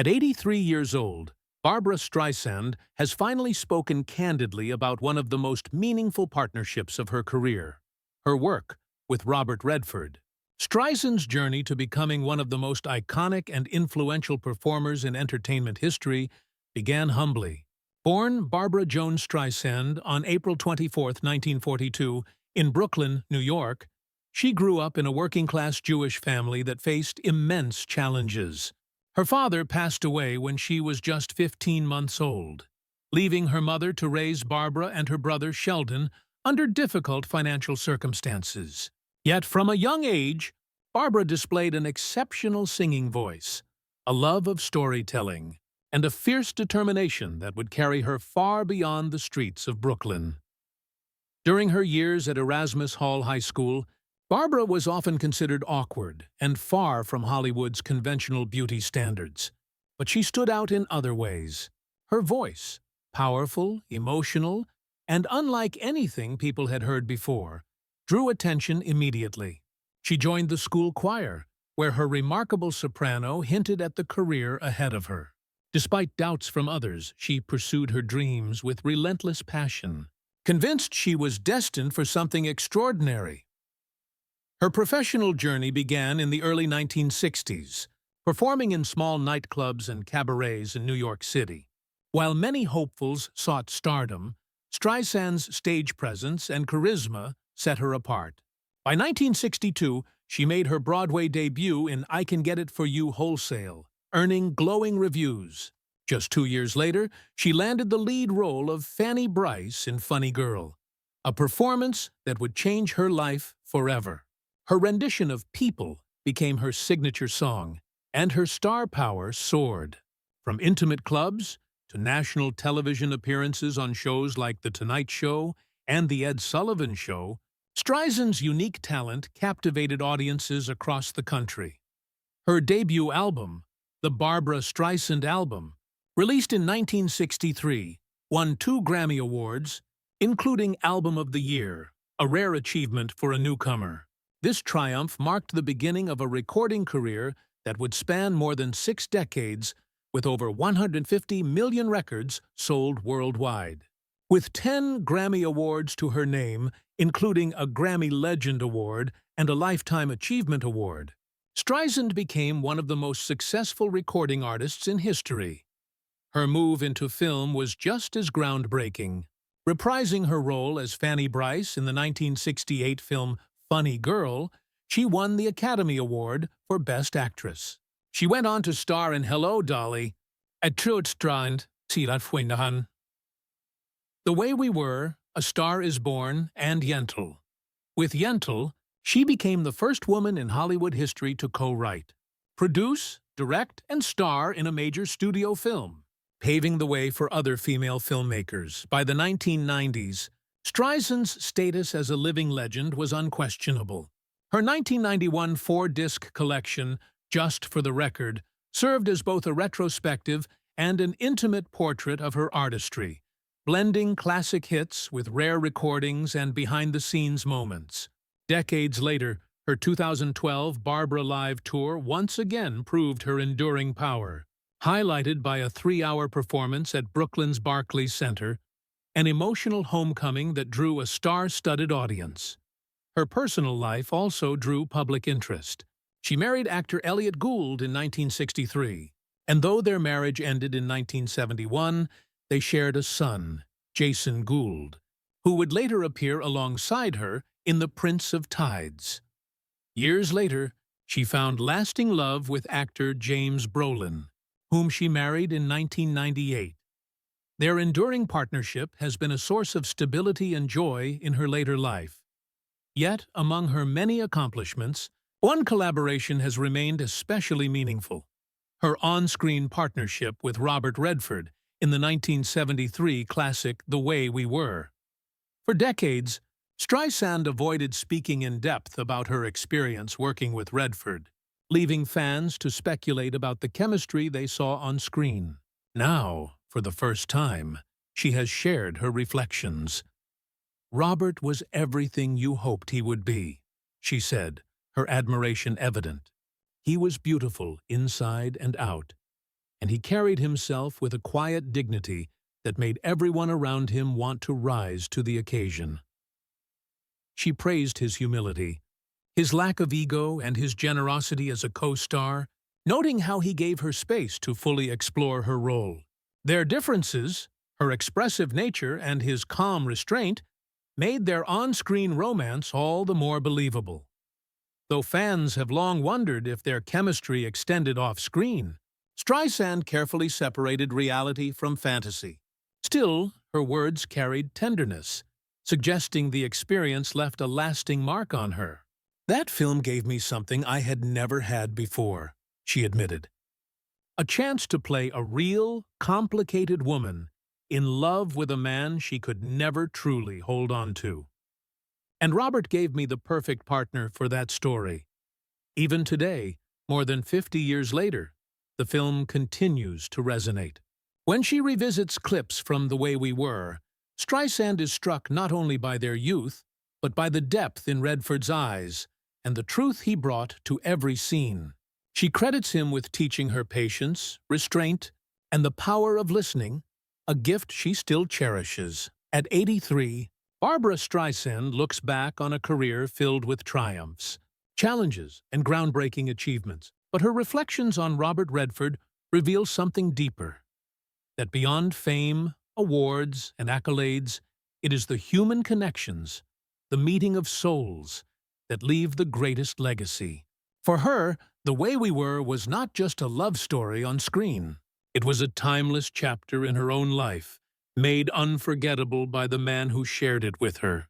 At 83 years old, Barbra Streisand has finally spoken candidly about one of the most meaningful partnerships of her career, her work with Robert Redford. Streisand's journey to becoming one of the most iconic and influential performers in entertainment history began humbly. Born Barbra Jones Streisand on April 24, 1942, in Brooklyn, New York, she grew up in a working-class Jewish family that faced immense challenges. Her father passed away when she was just 15 months old, leaving her mother to raise Barbra and her brother Sheldon under difficult financial circumstances. Yet from a young age, Barbra displayed an exceptional singing voice, a love of storytelling, and a fierce determination that would carry her far beyond the streets of Brooklyn. During her years at Erasmus Hall High School, Barbra was often considered awkward and far from Hollywood's conventional beauty standards. But she stood out in other ways. Her voice, powerful, emotional, and unlike anything people had heard before, drew attention immediately. She joined the school choir, where her remarkable soprano hinted at the career ahead of her. Despite doubts from others, she pursued her dreams with relentless passion, convinced she was destined for something extraordinary. Her professional journey began in the early 1960s, performing in small nightclubs and cabarets in New York City. While many hopefuls sought stardom, Streisand's stage presence and charisma set her apart. By 1962, she made her Broadway debut in I Can Get It For You Wholesale, earning glowing reviews. Just 2 years later, she landed the lead role of Fanny Brice in Funny Girl, a performance that would change her life forever. Her rendition of People became her signature song, and her star power soared. From intimate clubs to national television appearances on shows like The Tonight Show and The Ed Sullivan Show, Streisand's unique talent captivated audiences across the country. Her debut album, the Barbra Streisand Album, released in 1963, won 2 Grammy Awards, including Album of the Year, a rare achievement for a newcomer. This triumph marked the beginning of a recording career that would span more than 6 decades, with over 150 million records sold worldwide. With 10 Grammy Awards to her name, including a Grammy Legend Award and a Lifetime Achievement Award, Streisand became one of the most successful recording artists in history. Her move into film was just as groundbreaking. Reprising her role as Fanny Brice in the 1968 film Funny Girl, she won the Academy Award for Best Actress. She went on to star in Hello, Dolly, at Trutstrand, Silat Fuinahan, The Way We Were, A Star Is Born, and Yentl. With Yentl, she became the first woman in Hollywood history to co-write, produce, direct, and star in a major studio film, paving the way for other female filmmakers. By the 1990s, Streisand's status as a living legend was unquestionable. Her 1991 4-disc collection, Just for the Record, served as both a retrospective and an intimate portrait of her artistry, blending classic hits with rare recordings and behind-the-scenes moments. Decades later, her 2012 Barbra Live tour once again proved her enduring power, highlighted by a 3-hour performance at Brooklyn's Barclays Center, an emotional homecoming that drew a star-studded audience. Her personal life also drew public interest. She married actor Elliot Gould in 1963, and though their marriage ended in 1971, they shared a son, Jason Gould, who would later appear alongside her in The Prince of Tides. Years later, she found lasting love with actor James Brolin, whom she married in 1998. Their enduring partnership has been a source of stability and joy in her later life. Yet, among her many accomplishments, one collaboration has remained especially meaningful: her on-screen partnership with Robert Redford in the 1973 classic The Way We Were. For decades, Streisand avoided speaking in depth about her experience working with Redford, leaving fans to speculate about the chemistry they saw on screen. Now, for the first time, she has shared her reflections. "Robert was everything you hoped he would be," she said, her admiration evident. "He was beautiful inside and out. and he carried himself with a quiet dignity that made everyone around him want to rise to the occasion. She praised his humility, his lack of ego, and his generosity as a co-star, noting how he gave her space to fully explore her role. Their differences, her expressive nature and his calm restraint, made their on-screen romance all the more believable. Though fans have long wondered if their chemistry extended off-screen, Streisand carefully separated reality from fantasy. Still, her words carried tenderness, suggesting the experience left a lasting mark on her. "That film gave me something I had never had before," she admitted. "A chance to play a real, complicated woman in love with a man she could never truly hold on to. And Robert gave me the perfect partner for that story." Even today, more than 50 years later, the film continues to resonate. When she revisits clips from The Way We Were, Streisand is struck not only by their youth, but by the depth in Redford's eyes and the truth he brought to every scene. She credits him with teaching her patience, restraint, and the power of listening, a gift she still cherishes. At 83, Barbra Streisand looks back on a career filled with triumphs, challenges, and groundbreaking achievements. But her reflections on Robert Redford reveal something deeper. That beyond fame, awards, and accolades, it is the human connections, the meeting of souls, that leave the greatest legacy. For her, The Way We Were was not just a love story on screen. It was a timeless chapter in her own life, made unforgettable by the man who shared it with her.